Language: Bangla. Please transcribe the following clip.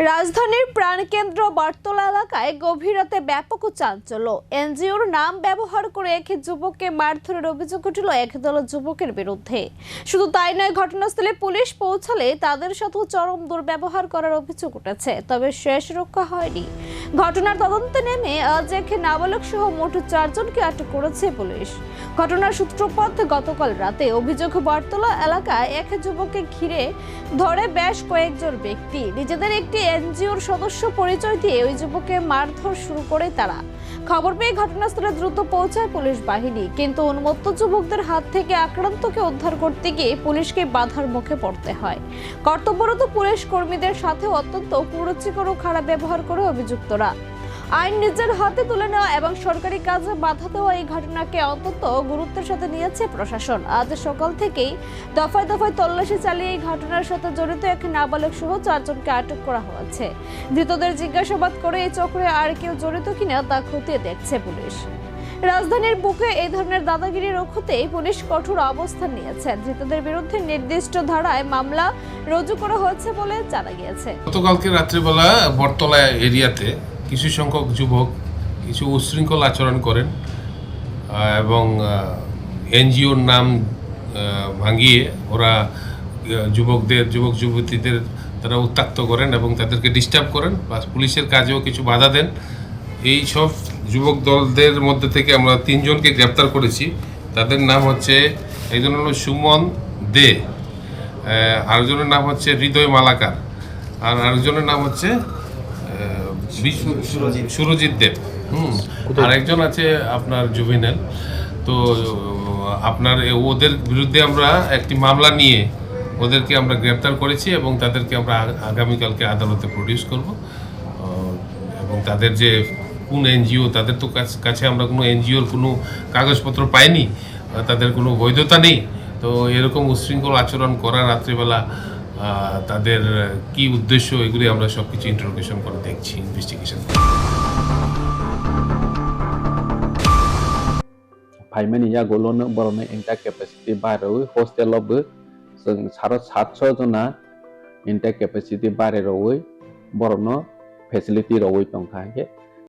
রাজধানীর প্রাণকেন্দ্র বটতলা এলাকায় গভীর রাতে ব্যাপক চাঞ্চল্য। এনজিওর নাম ব্যবহার করে এক যুবককে মারধরের অভিযোগ উঠল একদল যুবকের বিরুদ্ধে। শুধু তাই নয়, ঘটনাস্থলে পুলিশ পৌঁছালে তাদের সাথেও চরম দুর্ব্যবহার করার অভিযোগ উঠেছে। তবে শেষ রক্ষা হয়নি। ঘটনার তদন্তে নেমে আজ এক নাবালক সহ মোট 4 জনকে আটক করেছে পুলিশ। ঘটনার সূত্রপাত গতকাল রাতে। অভিযোগ, বটতলা এলাকায় এক যুবককে ঘিরে ধরে বেশ কয়েকজন ব্যক্তি। নিজেদের একটি এনজিওর সদস্য পরিচয় দিয়ে ওই যুবককে মারধর শুরু করে তারা। খবর পেয়ে ঘটনাস্থলে দ্রুত পৌঁছায় পুলিশ বাহিনী, কিন্তু উন্মত্ত যুবকদের হাত থেকে আক্রান্তকে উদ্ধার করতে গিয়ে পুলিশকে বাধার মুখে পড়তে হয়। কর্তব্যরত পুলিশ কর্মীদের সাথে অত্যন্ত কুরুচিকর ও খারাপ ব্যবহার করে অভিযুক্তরা। আইন নিজের হাতে তুলে নেওয়া এবং সরকারি কাজে বাধা দেওয়া এই ঘটনাকে অত্যন্ত গুরুত্বের সাথে নিয়েছে প্রশাসন। আজ সকাল থেকেই দফায় দফায় তল্লাশি চালিয়ে এই ঘটনার সাথে জড়িত এক নাবালক সহ 4 জনকে আটক করা হয়েছে। ধৃতদের জিজ্ঞাসাবাদ করে এই চক্রে আর কেউ জড়িত কিনা তা খতিয়ে দেখছে পুলিশ। রাজধানীর বুকে এই ধরনের দাদাগিরি রুখতে পুলিশ কঠোর অবস্থান নিয়েছে। ধৃতদের বিরুদ্ধে নির্দিষ্ট ধারায় মামলা রুজু করা হয়েছে বলে জানা গিয়েছে। গতকালকে রাত্রিবেলা বটতলা এরিয়াতে কিছু সংখ্যক যুবক কিছু উচ্ছৃঙ্খল আচরণ করেন এবং এনজিওর নাম ভাঙিয়ে ওরা যুবক যুবতীদের তারা উত্ত্যক্ত করেন এবং তাদেরকে ডিস্টার্ব করেন, বা পুলিশের কাজেও কিছু বাধা দেন। এই সব যুবক দলদের মধ্যে থেকে আমরা 3 জনকে গ্রেপ্তার করেছি। তাদের নাম হচ্ছে, একজন হলো সুমন দে, আরেকজনের নাম হচ্ছে হৃদয় মালাকার, আর আরেকজনের নাম হচ্ছে সুরজিৎ দেব। আর একজন আছে আপনার জুভেনাইল। তো আপনার ওদের বিরুদ্ধে আমরা একটি মামলা নিয়ে ওদেরকে আমরা গ্রেপ্তার করেছি এবং তাদেরকে আমরা আগামীকালকে আদালতে প্রডিউস করব। এবং তাদের যে কোন এনজিও, তাদের তো কাছে আমরা কোনো এনজিওর কোনো কাগজপত্র পাইনি, তাদের কোনো বৈধতা নেই। তো এরকম উচ্ছৃঙ্খল আচরণ করা রাত্রিবেলা তাদের কি উদ্দেশ্য, এগুলি আমরা সব কিছু ইন্টারোগেশন করে দেখছি, ইনভেস্টিগেশন। फाइमेन या गोलोनो बरनो इंटा कैपेसिटी बारे हॉस्टेल अब जों 700 जना इंटा कैपेसिटी बारे रवै बरनो फेसिलिटी रवै दंखा